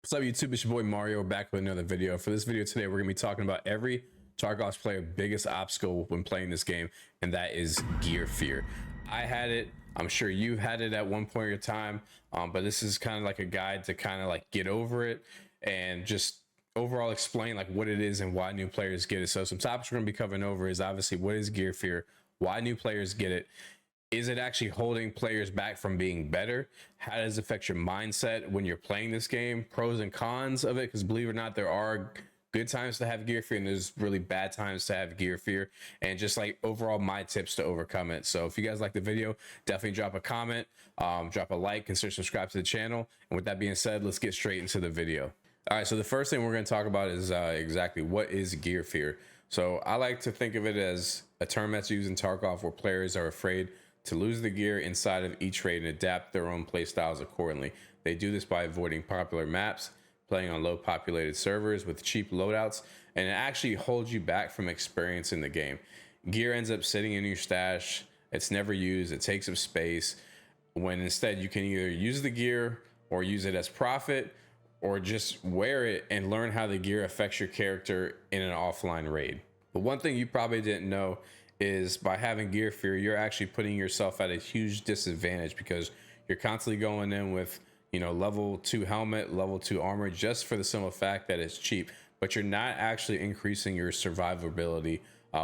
What's up YouTube, it's your boy Mario back with another video. For this video today, we're going to be talking about every Tarkov's player biggest obstacle when playing this game, and that is gear fear. I had it, I'm sure you've had it at one point in your time, but this is kind of like a guide to kind of like get over it and just overall explain like what it is and why new players get it. So some topics we're going to be covering over is obviously what is gear fear, why new players get it, is it actually holding players back from being better? How does it affect your mindset when you're playing this game? Pros and cons of it, because believe it or not, there are good times to have gear fear and there's really bad times to have gear fear, and just like overall my tips to overcome it. So if you guys like the video, definitely drop a comment, drop a like, consider subscribe to the channel. And with that being said, let's get straight into the video. All right, so the first thing we're going to talk about is exactly what is gear fear. So I like to think of it as a term that's used in Tarkov where players are afraid to lose the gear inside of each raid and adapt their own play styles accordingly. They do this by avoiding popular maps, playing on low populated servers with cheap loadouts, and it actually holds you back from experiencing the game. Gear ends up sitting in your stash, it's never used, it takes up space, when instead you can either use the gear or use it as profit, or just wear it and learn how the gear affects your character in an offline raid. But one thing you probably didn't know is by having gear fear, you're actually putting yourself at a huge disadvantage because you're constantly going in with, level 2 helmet, level 2 armor, just for the simple fact that it's cheap, but you're not actually increasing your survivability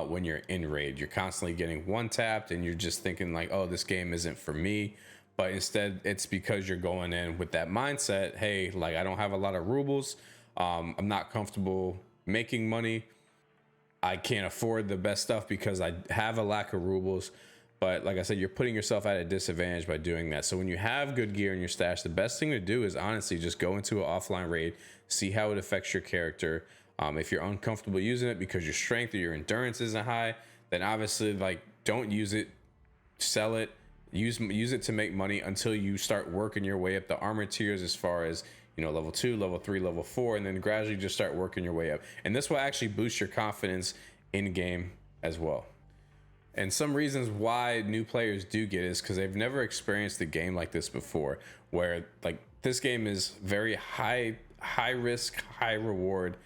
when you're in raid. You're constantly getting one tapped and you're just thinking like, oh, this game isn't for me. But instead it's because you're going in with that mindset. Hey, like I don't have a lot of rubles. I'm not comfortable making money. I can't afford the best stuff because I have a lack of rubles. But like I said, you're putting yourself at a disadvantage by doing that. So when you have good gear in your stash, the best thing to do is honestly just go into an offline raid, see how it affects your character. If you're uncomfortable using it because your strength or your endurance isn't high, then obviously like don't use it, sell it, use it to make money until you start working your way up the armor tiers as far as level 2, level 3, level 4, and then gradually just start working your way up. And this will actually boost your confidence in game as well. And some reasons why new players do get it is because they've never experienced a game like this before, where like this game is very high risk, high reward.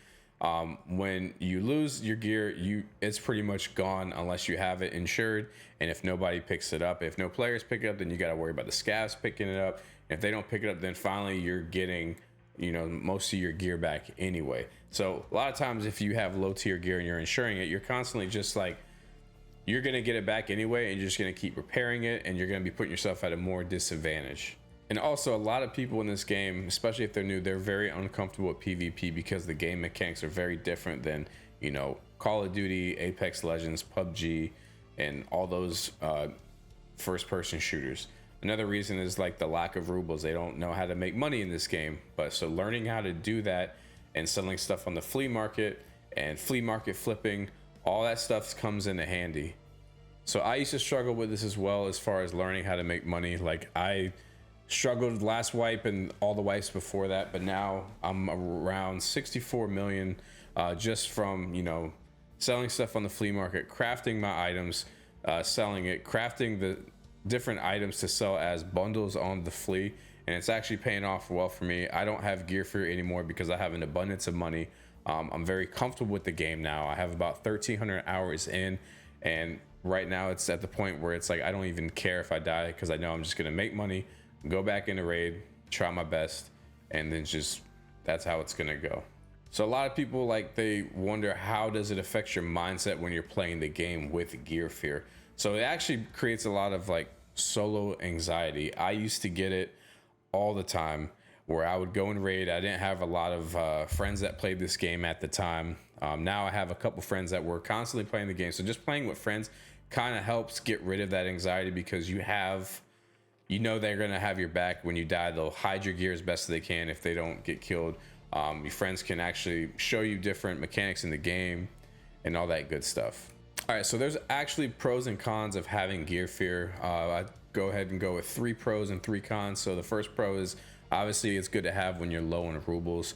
When you lose your gear, it's pretty much gone unless you have it insured, and if nobody picks it up, if no players pick it up, then you got to worry about the scavs picking it up. If they don't pick it up, then finally you're getting most of your gear back anyway. So a lot of times if you have low tier gear and you're insuring it, you're constantly just like, you're going to get it back anyway, and you're just going to keep repairing it, and you're going to be putting yourself at a more disadvantage. And also a lot of people in this game, especially if they're new, they're very uncomfortable with PvP because the game mechanics are very different than Call of Duty, Apex Legends, PUBG, and all those first person shooters. Another reason is like the lack of rubles. They don't know how to make money in this game, but so learning how to do that and selling stuff on the flea market and flea market flipping, all that stuff comes into handy. So I used to struggle with this as well, as far as learning how to make money. Like I struggled last wipe and all the wipes before that, but now I'm around 64 million just from selling stuff on the flea market, crafting my items, selling it, crafting the different items to sell as bundles on the flea, and it's actually paying off well for me. I don't have gear fear anymore because I have an abundance of money. I'm very comfortable with the game now. I have about 1,300 hours in, and right now it's at the point where it's like I don't even care if I die because I know I'm just gonna make money, go back in the raid, try my best, and then just that's how it's gonna go. So a lot of people like they wonder, how does it affect your mindset when you're playing the game with gear fear? So it actually creates a lot of like solo anxiety. I used to get it all the time where I would go and raid. I didn't have a lot of friends that played this game at the time. Now I have a couple friends that were constantly playing the game. So just playing with friends kind of helps get rid of that anxiety because they're going to have your back when you die. They'll hide your gear as best as they can if they don't get killed. Your friends can actually show you different mechanics in the game and all that good stuff. All right, so there's actually pros and cons of having gear fear. I go ahead and go with 3 pros and 3 cons. So the first pro is obviously it's good to have when you're low on rubles.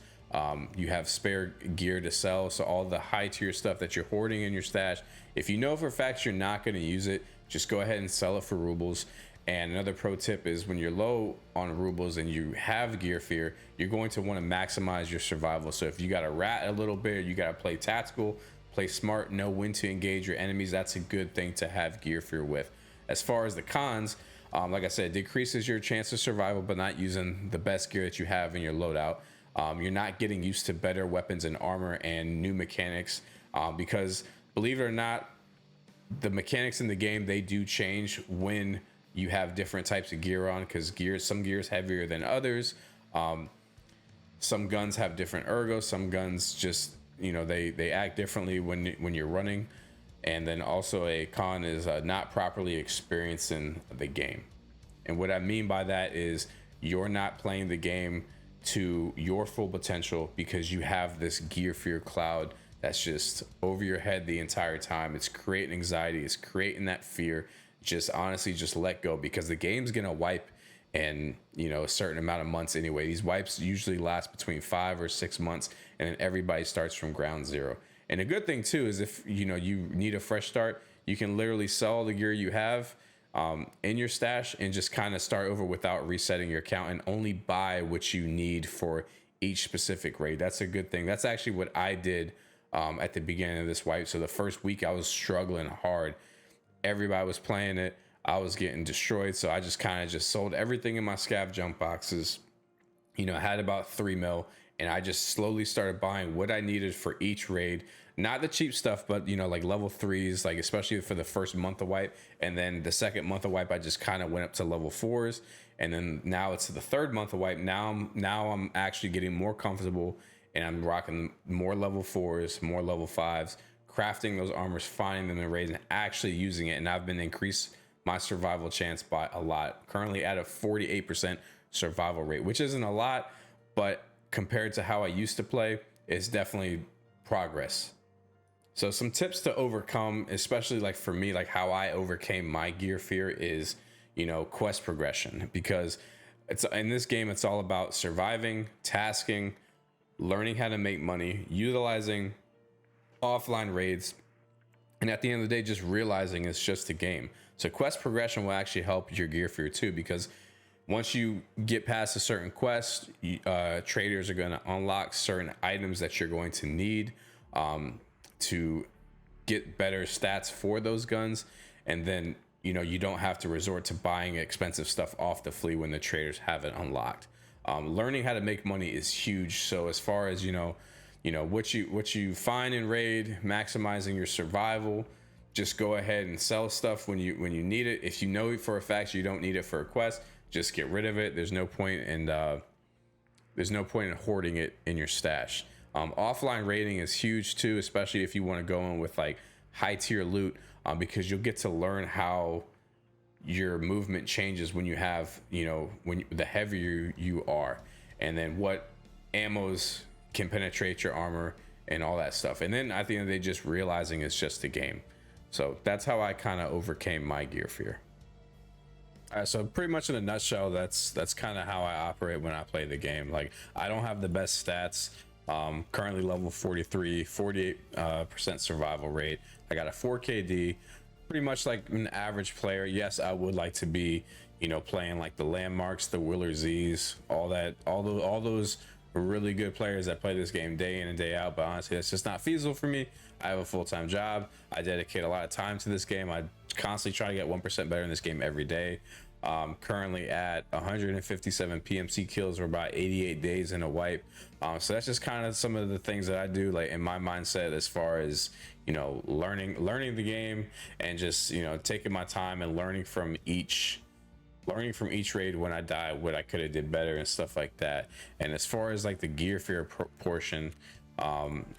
You have spare gear to sell, so all the high tier stuff that you're hoarding in your stash, if you know for a fact you're not going to use it, just go ahead and sell it for rubles. And another pro tip is when you're low on rubles and you have gear fear, you're going to want to maximize your survival. So if you got to rat a little bit, you got to play tactical, play smart, know when to engage your enemies. That's a good thing to have gear fear with. As far as the cons, like I said, it decreases your chance of survival, but not using the best gear that you have in your loadout. You're not getting used to better weapons and armor and new mechanics, because believe it or not, the mechanics in the game, they do change when you have different types of gear on, because some gear is heavier than others. Some guns have different ergos. Some guns just, they act differently when you're running. And then also a con is not properly experiencing the game. And what I mean by that is you're not playing the game to your full potential because you have this gear fear cloud that's just over your head the entire time. It's creating anxiety. It's creating that fear. Just honestly, just let go, because the game's gonna wipe in a certain amount of months anyway. These wipes usually last between 5 or 6 months, and then everybody starts from ground zero. And a good thing too is if you need a fresh start, you can literally sell the gear you have in your stash and just kind of start over without resetting your account, and only buy what you need for each specific raid. That's a good thing. That's actually what I did at the beginning of this wipe. So the first week I was struggling hard. Everybody was playing it. I was getting destroyed. So I just kind of sold everything in my scav jump boxes. I had about 3 mil, and I just slowly started buying what I needed for each raid. Not the cheap stuff, but like level 3s, like especially for the first month of wipe. And then the second month of wipe, I just kind of went up to level 4s. And then now it's the third month of wipe. Now I'm actually getting more comfortable, and I'm rocking more level 4s, more level 5s, crafting those armors, finding them in raids, and actually using it. And I've been increased my survival chance by a lot. Currently at a 48% survival rate, which isn't a lot, but compared to how I used to play, it's definitely progress. So some tips to overcome, especially like for me, like how I overcame my gear fear is, quest progression, because it's in this game, it's all about surviving, tasking, learning how to make money, utilizing offline raids, and at the end of the day, just realizing it's just a game. So quest progression will actually help your gear fear too, because once you get past a certain quest, traders are going to unlock certain items that you're going to need to get better stats for those guns. And then, you don't have to resort to buying expensive stuff off the flea when the traders have it unlocked. Learning how to make money is huge. So as far as, what you find in raid, maximizing your survival, just go ahead and sell stuff when you need it. If you know for a fact you don't need it for a quest, just get rid of it. There's no point in hoarding it in your stash. Offline raiding is huge too, especially if you want to go in with like high tier loot, because you'll get to learn how your movement changes when you have, the heavier you are, and then what ammos can penetrate your armor and all that stuff. And then at the end of the day, just realizing it's just a game. So that's how I kind of overcame my gear fear. All right, so pretty much in a nutshell, that's kind of how I operate when I play the game. Like, I don't have the best stats. Currently level 43, 48% survival rate. I got a 4KD, pretty much like an average player. Yes, I would like to be, playing like the Landmarks, the Willer Z's, all those really good players that play this game day in and day out. But honestly, that's just not feasible for me. I have a full-time job. I dedicate a lot of time to this game. I constantly try to get 1% better in this game every day. Currently at 157 PMC kills for about 88 days in a wipe. So that's just kind of some of the things that I do, like in my mindset, as far as learning the game, and just taking my time and learning from each raid when I die, what I could have did better and stuff like that. And as far as like the gear fear portion,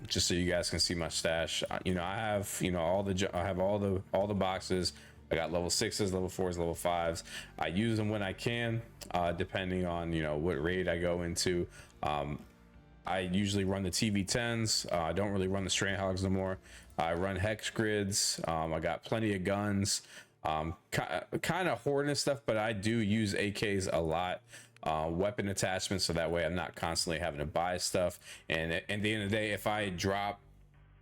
just so you guys can see my stash, I have all the boxes. I got level 6s, level 4s, level 5s. I use them when I can, depending on what raid I go into. I usually run the TV10s. I don't really run the Strain Hogs no more. I run hex grids. I got plenty of guns. Kind of hoarding stuff, but I do use AKs a lot. Weapon attachments, so that way I'm not constantly having to buy stuff. And at the end of the day, if I drop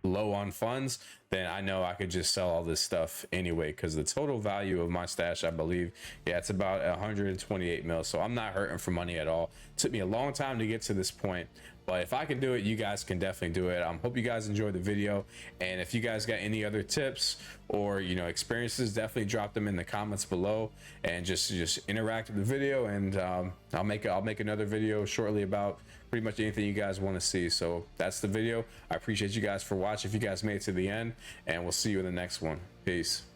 low on funds, then I know I could just sell all this stuff anyway, because the total value of my stash, I believe, yeah, it's about 128 mil. So I'm not hurting for money at all. It took me a long time to get to this point, but if I can do it, you guys can definitely do it. Hope you guys enjoyed the video, and if you guys got any other tips or experiences, definitely drop them in the comments below, and just interact with the video, and I'll make another video shortly about pretty much anything you guys want to see. So that's the video. I appreciate you guys for watching, if you guys made it to the end, and we'll see you in the next one. Peace.